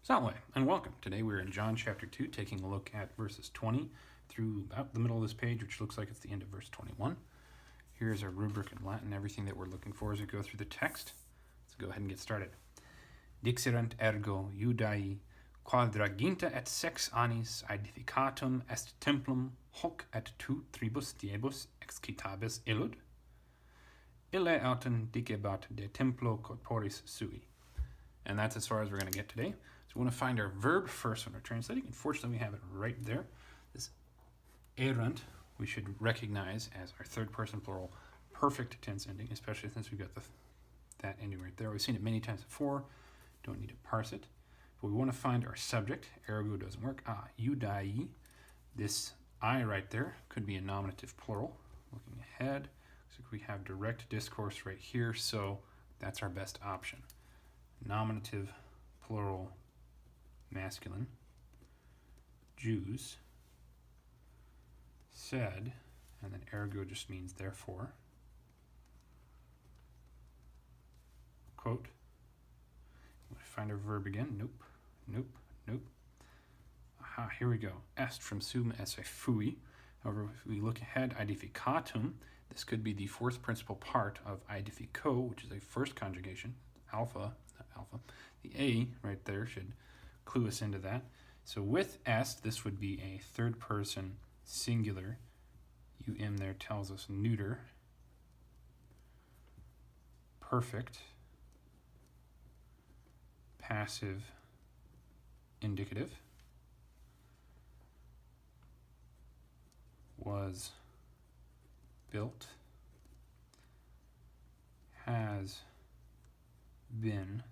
Salve, and welcome. Today we're in John chapter 2, taking a look at verses 20 through about the middle of this page, which looks like it's the end of verse 21. Here's our rubric in Latin, everything that we're looking for as we go through the text. Let's go ahead and get started. Dixerent ergo Iudae quadraginta et sex annis aedificatum est templum hoc et tu tribus diebus excitabis illud? Ille autem dicebat de templo corporis sui. And that's as far as we're going to get today. So we want to find our verb first when we're translating. Unfortunately, we have it right there. This erant we should recognize as our third person plural perfect tense ending, especially since we've got that ending right there. We've seen it many times before. Don't need to parse it. But we want to find our subject. Ergo doesn't work. Iudae. This I right there could be a nominative plural. Looking ahead, looks like we have direct discourse right here, so that's our best option. Nominative plural masculine. Jews said, and then ergo just means therefore. Quote. Find our verb again. Nope. Nope. Nope. Aha, here we go. Est from sum esse fui. However, if we look ahead, aedificatum, this could be the fourth principal part of aedifico, which is a first conjugation. Alpha, not alpha. The A right there should clue us into that. So with est, this would be a third person singular. There tells us neuter. Perfect. Passive indicative. Was built. Has been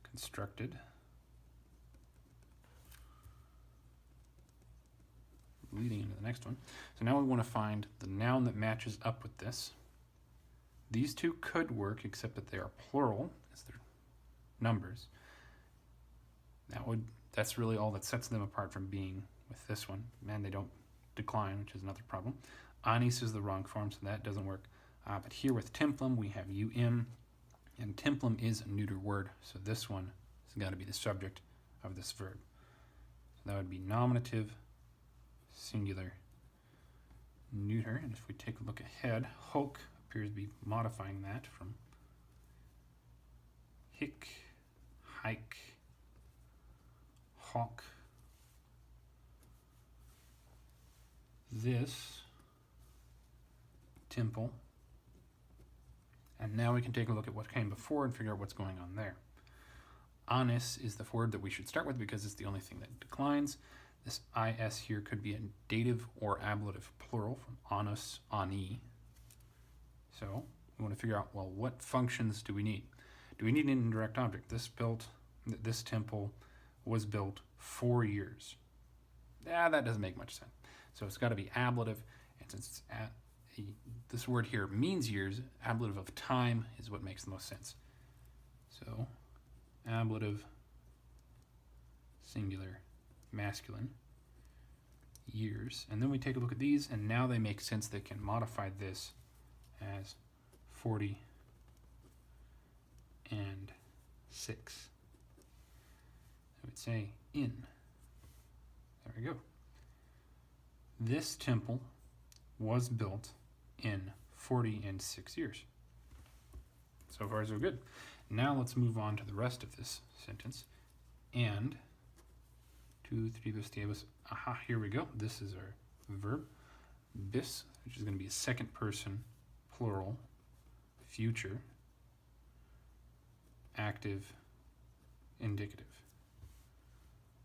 constructed. Leading into the next one. So now we want to find the noun that matches up with this. These two could work, except that they are plural, as they're numbers. That's really all that sets them apart from being with this one. And they don't decline, which is another problem. Anis is the wrong form, so that doesn't work. But here with templum, we have and templum is a neuter word, so this one has got to be the subject of this verb. So that would be nominative, singular, neuter. And if we take a look ahead, hoc appears to be modifying that from hic, hike, hawk. This temple. And now we can take a look at what came before and figure out what's going on there. Anis is the word that we should start with because it's the only thing that declines. This is here could be a dative or ablative plural from anus, ani. So we want to figure out, well, what functions do we need? Do we need an indirect object? This temple was built 4 years. That doesn't make much sense. So it's got to be ablative, and since this word here means years, ablative of time is what makes the most sense. So ablative, singular, masculine, years. And then we take a look at these, and now they make sense. They can modify this as 40 and 6. I would say in. There we go. This temple was built in 40 and 6 years. So far so good. Now let's move on to the rest of this sentence. And tu tribus diebus. Aha, here we go. This is our verb. Bis, which is going to be a second person plural, future, active, indicative.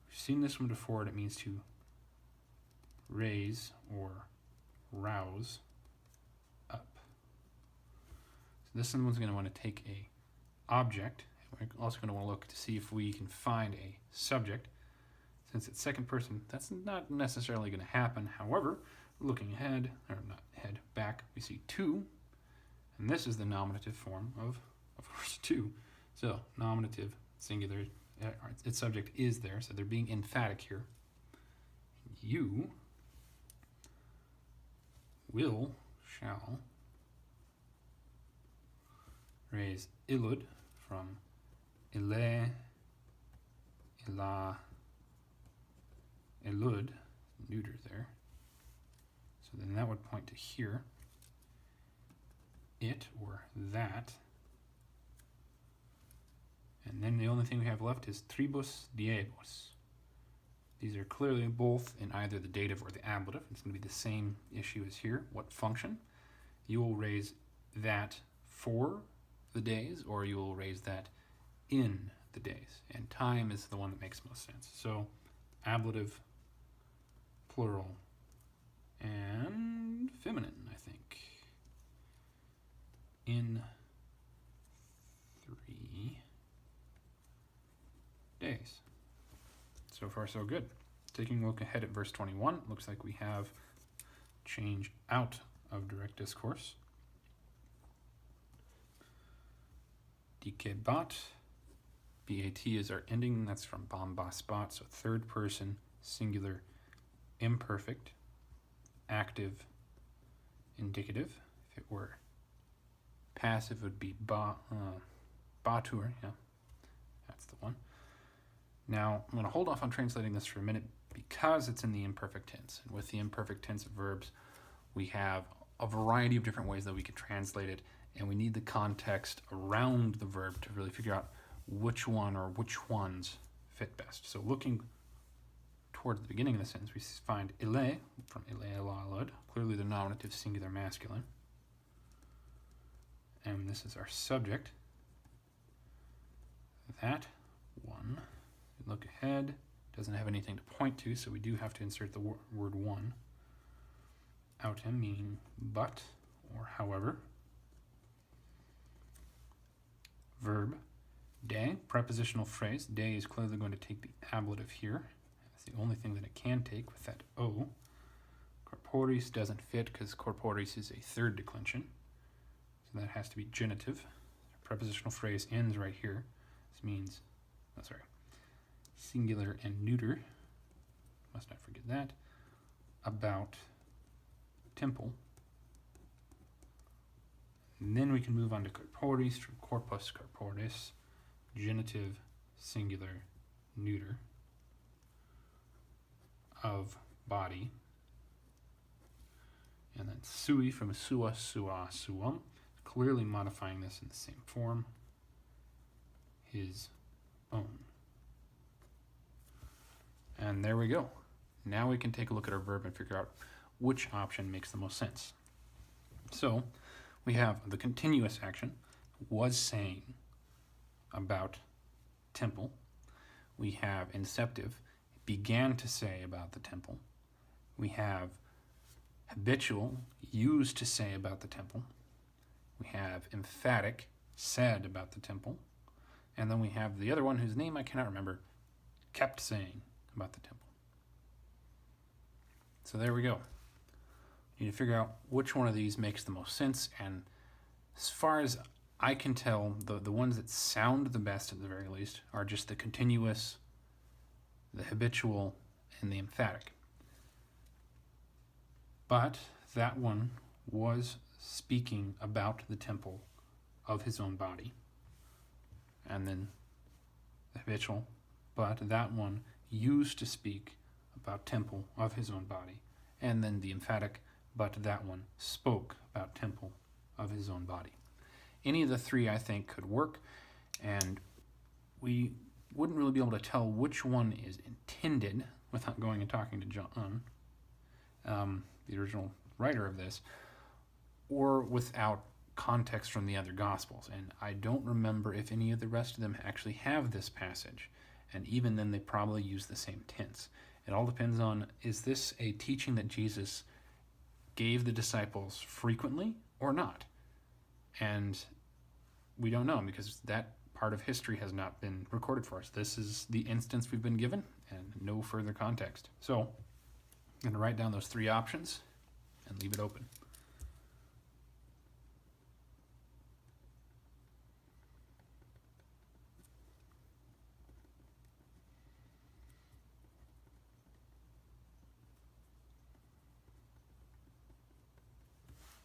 We've seen this one before, and it means to raise or rouse up. So this one's going to want to take a object. We're also going to want to look to see if we can find a subject. Since it's second person, that's not necessarily going to happen. However, looking ahead, or not ahead, back, we see two, and this is the nominative form of course, two. So nominative, singular, its subject is there, so they're being emphatic here. You shall raise illud from ille ela, elud, neuter there. So then that would point to here. It, or that. And then the only thing we have left is tribus diebus. These are clearly both in either the dative or the ablative. It's going to be the same issue as here. What function? You will raise that for the days, or you will raise that in the days. And time is the one that makes most sense. So ablative, plural, and feminine, I think. In 3 days. So far, so good. Taking a look ahead at verse 21, looks like we have change out of direct discourse. Dikebat, BAT is our ending. That's from bombaspat, so third person, singular, imperfect, active, indicative. If it were passive, it would be batur, yeah, that's the one. Now, I'm going to hold off on translating this for a minute because it's in the imperfect tense. And with the imperfect tense of verbs, we have a variety of different ways that we can translate it, and we need the context around the verb to really figure out which one or which ones fit best. So looking towards the beginning of the sentence, we find ile, from ile elalud, clearly the nominative singular masculine. And this is our subject. That one. Look ahead, doesn't have anything to point to, so we do have to insert the word one. Autem, meaning but, or however. Verb, de, prepositional phrase. De is clearly going to take the ablative here. That's the only thing that it can take with that O. Corporis doesn't fit because corporis is a third declension. So that has to be genitive. Prepositional phrase ends right here. This means, singular and neuter, must not forget that, about temple. And then we can move on to corporis, from corpus corporis, genitive, singular, neuter, of body. And then sui, from sua, sua, suum, clearly modifying this in the same form, his own. And there we go. Now we can take a look at our verb and figure out which option makes the most sense. So we have the continuous action, was saying about temple. We have inceptive, began to say about the temple. We have habitual, used to say about the temple. We have emphatic, said about the temple. And then we have the other one whose name I cannot remember, kept saying about the temple. So there we go. You need to figure out which one of these makes the most sense, and as far as I can tell, the ones that sound the best at the very least are just the continuous, the habitual, and the emphatic. But that one was speaking about the temple of his own body. And then the habitual, but that one used to speak about temple of his own body. And then the emphatic, but that one spoke about temple of his own body. Any of the three, I think, could work, and we wouldn't really be able to tell which one is intended without going and talking to John, the original writer of this, or without context from the other Gospels. And I don't remember if any of the rest of them actually have this passage. And even then, they probably use the same tense. It all depends on, is this a teaching that Jesus gave the disciples frequently or not? And we don't know, because that part of history has not been recorded for us. This is the instance we've been given and no further context. So I'm going to write down those three options and leave it open.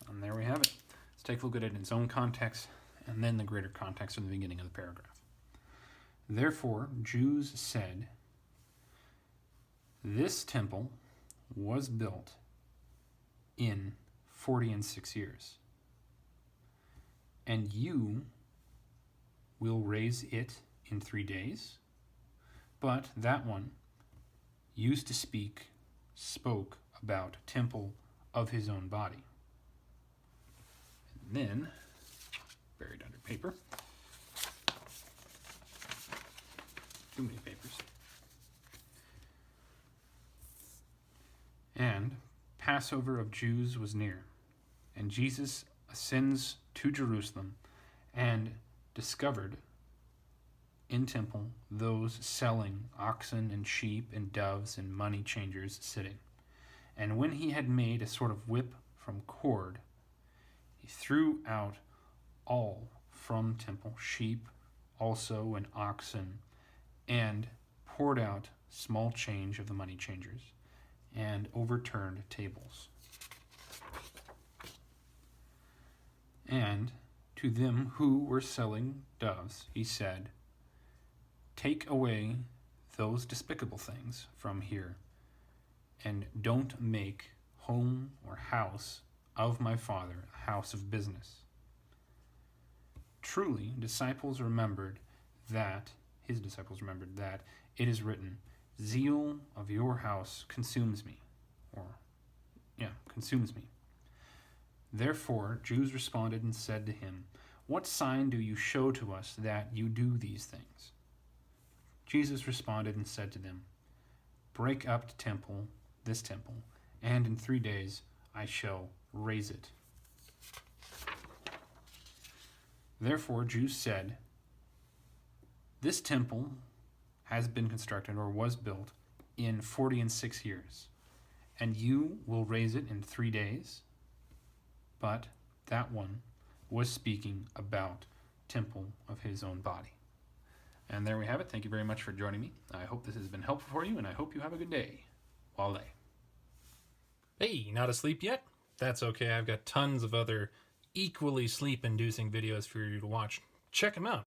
And there we have it. Let's take a look at it in its own context and then the greater context in the beginning of the paragraph. Therefore, Jews said, this temple was built in 46 years, and you will raise it in 3 days. But that one used to spoke about temple of his own body. And then, buried under paper, too many papers. And Passover of Jews was near, and Jesus ascends to Jerusalem and discovered in temple those selling oxen and sheep and doves and money changers sitting. And when he had made a sort of whip from cord, he threw out all from temple, sheep also and oxen, and poured out small change of the money changers, and overturned tables. And to them who were selling doves, he said, take away those despicable things from here, and don't make home or house of my Father a house of business. Truly, his disciples remembered that it is written, zeal of your house consumes me. Consumes me. Therefore, Jews responded and said to him, what sign do you show to us that you do these things? Jesus responded and said to them, break up this temple, and in 3 days I shall raise it. Therefore, Jews said, this temple has been constructed or was built in 46 years, and you will raise it in 3 days? But that one was speaking about temple of his own body. And there we have it. Thank you very much for joining me. I hope this has been helpful for you, and I hope you have a good day. Wale. Hey, not asleep yet? That's okay. I've got tons of other equally sleep-inducing videos for you to watch. Check them out.